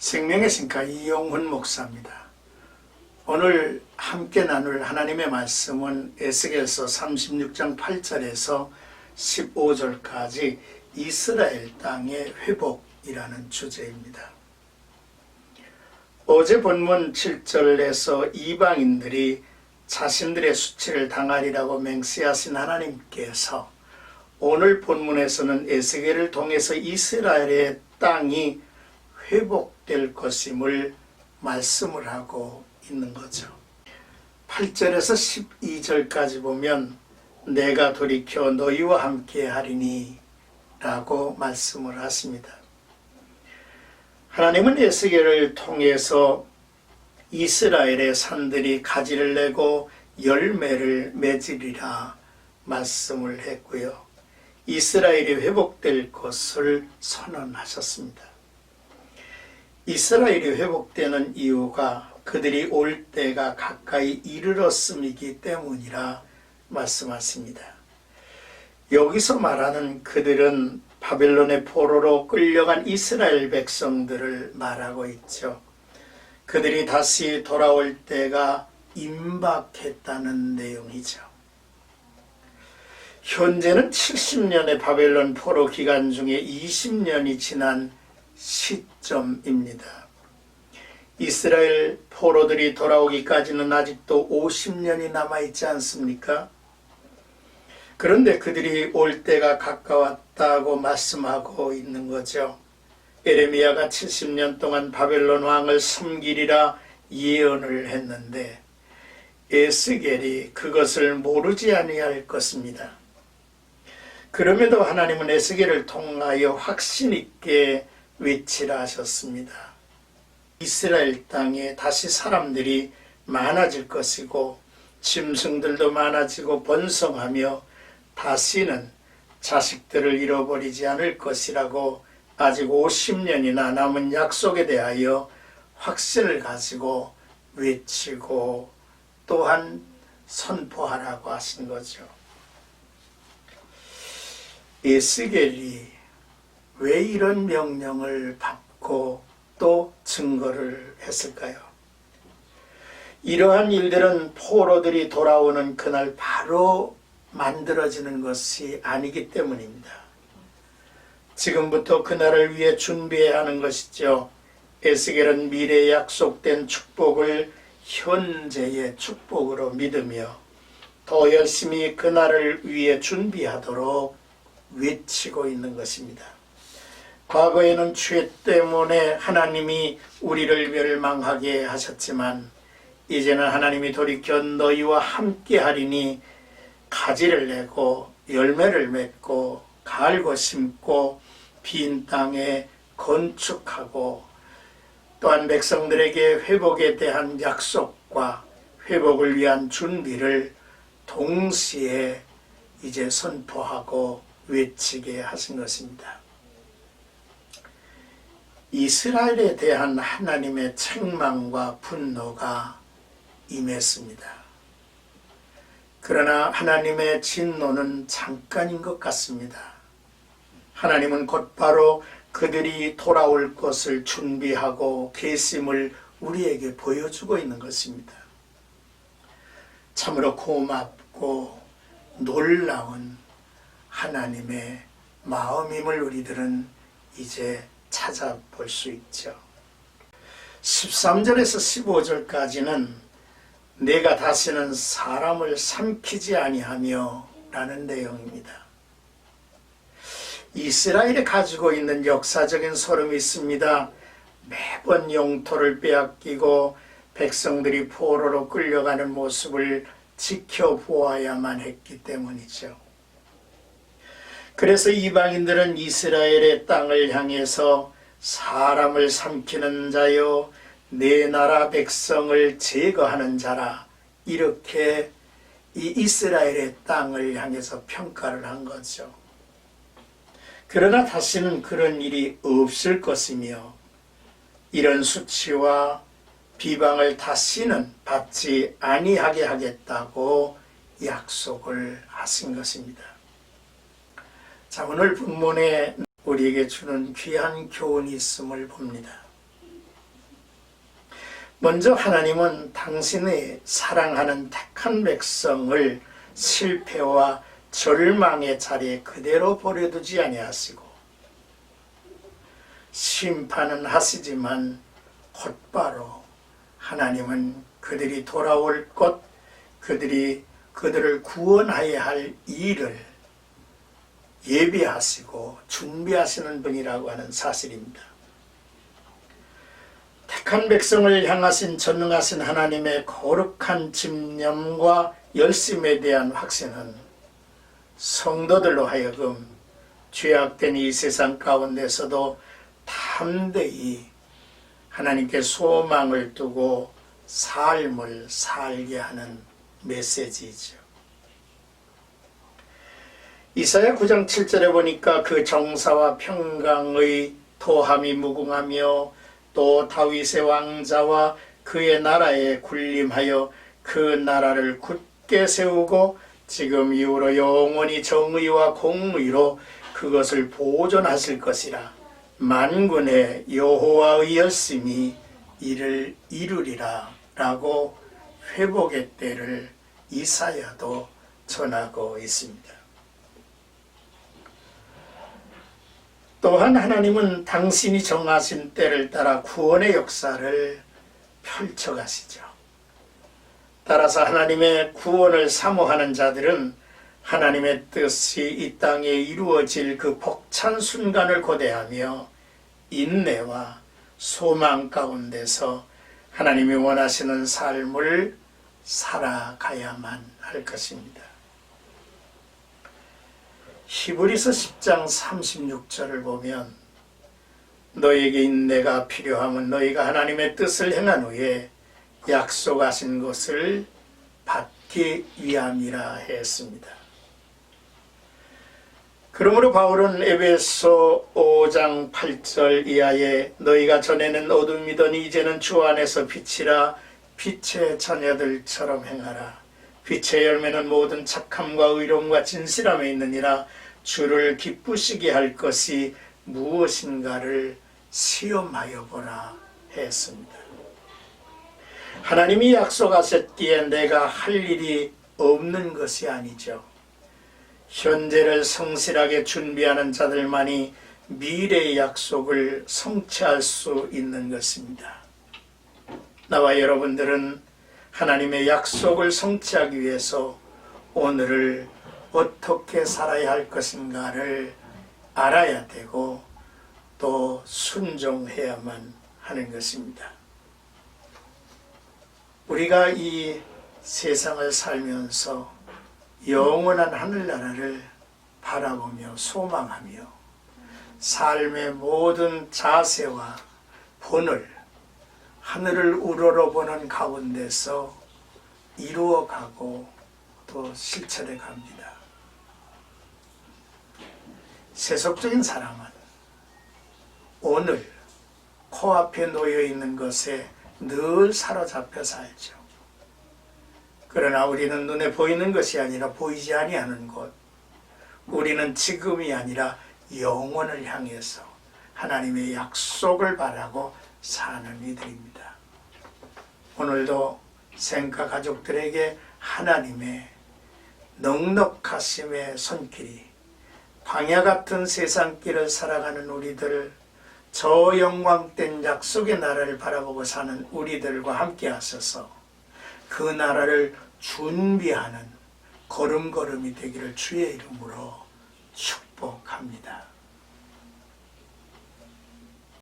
생명의 신과 이용훈 목사입니다. 오늘 함께 나눌 하나님의 말씀은 에스겔서 36장 8절에서 15절까지 이스라엘 땅의 회복이라는 주제입니다. 어제 본문 7절에서 이방인들이 자신들의 수치를 당하리라고 맹세하신 하나님께서 오늘 본문에서는 에스겔을 통해서 이스라엘의 땅이 회복될 것임을 말씀을 하고 있는 거죠. 8절에서 12절까지 보면 내가 돌이켜 너희와 함께 하리니 라고 말씀을 하십니다. 하나님은 에스겔을 통해서 이스라엘의 산들이 가지를 내고 열매를 맺으리라 말씀을 했고요. 이스라엘이 회복될 것을 선언하셨습니다. 이스라엘이 회복되는 이유가 그들이 올 때가 가까이 이르렀음이기 때문이라 말씀하십니다. 여기서 말하는 그들은 바벨론의 포로로 끌려간 이스라엘 백성들을 말하고 있죠. 그들이 다시 돌아올 때가 임박했다는 내용이죠. 현재는 70년의 바벨론 포로 기간 중에 20년이 지난 시점입니다. 이스라엘 포로들이 돌아오기까지는 아직도 50년이 남아있지 않습니까? 그런데 그들이 올 때가 가까웠다고 말씀하고 있는 거죠. 에레미야가 70년 동안 바벨론 왕을 섬기리라 예언을 했는데 에스겔이 그것을 모르지 아니할 것입니다. 그럼에도 하나님은 에스겔을 통하여 확신 있게 외치라 하셨습니다. 이스라엘 땅에 다시 사람들이 많아질 것이고 짐승들도 많아지고 번성하며 다시는 자식들을 잃어버리지 않을 것이라고 아직 50년이나 남은 약속에 대하여 확신을 가지고 외치고 또한 선포하라고 하신 거죠. 에스겔이 왜 이런 명령을 받고 또 증거를 했을까요? 이러한 일들은 포로들이 돌아오는 그날 바로 만들어지는 것이 아니기 때문입니다. 지금부터 그날을 위해 준비해야 하는 것이죠. 에스겔은 미래에 약속된 축복을 현재의 축복으로 믿으며 더 열심히 그날을 위해 준비하도록 외치고 있는 것입니다. 과거에는 죄 때문에 하나님이 우리를 멸망하게 하셨지만 이제는 하나님이 돌이켜 너희와 함께 하리니 가지를 내고 열매를 맺고 갈고 심고 빈 땅에 건축하고 또한 백성들에게 회복에 대한 약속과 회복을 위한 준비를 동시에 이제 선포하고 외치게 하신 것입니다. 이스라엘에 대한 하나님의 책망과 분노가 임했습니다. 그러나 하나님의 진노는 잠깐인 것 같습니다. 하나님은 곧바로 그들이 돌아올 것을 준비하고 계심을 우리에게 보여주고 있는 것입니다. 참으로 고맙고 놀라운 하나님의 마음임을 우리들은 이제 찾아볼 수 있죠. 13절에서 15절까지는 내가 다시는 사람을 삼키지 아니하며 라는 내용입니다. 이스라엘이 가지고 있는 역사적인 소름이 있습니다. 매번 영토를 빼앗기고 백성들이 포로로 끌려가는 모습을 지켜보아야만 했기 때문이죠. 그래서 이방인들은 이스라엘의 땅을 향해서 사람을 삼키는 자요 내 나라 백성을 제거하는 자라 이렇게 이 이스라엘의 땅을 향해서 평가를 한 거죠. 그러나 다시는 그런 일이 없을 것이며 이런 수치와 비방을 다시는 받지 아니하게 하겠다고 약속을 하신 것입니다. 자, 오늘 본문에 우리에게 주는 귀한 교훈이 있음을 봅니다. 먼저 하나님은 당신의 사랑하는 택한 백성을 실패와 절망의 자리에 그대로 버려두지 아니하시고 심판은 하시지만 곧바로 하나님은 그들이 돌아올 것, 그들을 구원하여야 할 일을 예비하시고 준비하시는 분이라고 하는 사실입니다. 택한 백성을 향하신 전능하신 하나님의 거룩한 집념과 열심에 대한 확신은 성도들로 하여금 죄악된 이 세상 가운데서도 담대히 하나님께 소망을 두고 삶을 살게 하는 메시지이죠. 이사야 9장 7절에 보니까 그 정사와 평강의 도함이 무궁하며 또 다윗의 왕자와 그의 나라에 군림하여 그 나라를 굳게 세우고 지금 이후로 영원히 정의와 공의로 그것을 보존하실 것이라. 만군의 여호와의 열심히 이를 이루리라 라고 회복의 때를 이사야도 전하고 있습니다. 또한 하나님은 당신이 정하신 때를 따라 구원의 역사를 펼쳐가시죠. 따라서 하나님의 구원을 사모하는 자들은 하나님의 뜻이 이 땅에 이루어질 그 벅찬 순간을 고대하며 인내와 소망 가운데서 하나님이 원하시는 삶을 살아가야만 할 것입니다. 히브리서 10장 36절을 보면 너에게 인내가 필요하면 너희가 하나님의 뜻을 행한 후에 약속하신 것을 받기 위함이라 했습니다. 그러므로 바울은 에베소 5장 8절 이하에 너희가 전에는 어둠이더니 이제는 주 안에서 빛이라 빛의 자녀들처럼 행하라. 빛의 열매는 모든 착함과 의로움과 진실함에 있느니라. 주를 기쁘시게 할 것이 무엇인가를 시험하여 보라 했습니다. 하나님이 약속하셨기에 내가 할 일이 없는 것이 아니죠. 현재를 성실하게 준비하는 자들만이 미래의 약속을 성취할 수 있는 것입니다. 나와 여러분들은 하나님의 약속을 성취하기 위해서 오늘을 어떻게 살아야 할 것인가를 알아야 되고 또 순종해야만 하는 것입니다. 우리가 이 세상을 살면서 영원한 하늘나라를 바라보며 소망하며 삶의 모든 자세와 본을 하늘을 우러러보는 가운데서 이루어가고 또 실천해 갑니다. 세속적인 사람은 오늘 코앞에 놓여 있는 것에 늘 사로잡혀 살죠. 그러나 우리는 눈에 보이는 것이 아니라 보이지 아니하는 것, 우리는 지금이 아니라 영원을 향해서 하나님의 약속을 바라고 사는 이들입니다. 오늘도 생가 가족들에게 하나님의 넉넉하심의 손길이 광야 같은 세상길을 살아가는 우리들, 저 영광된 약속의 나라를 바라보고 사는 우리들과 함께 하셔서 그 나라를 준비하는 걸음걸음이 되기를 주의 이름으로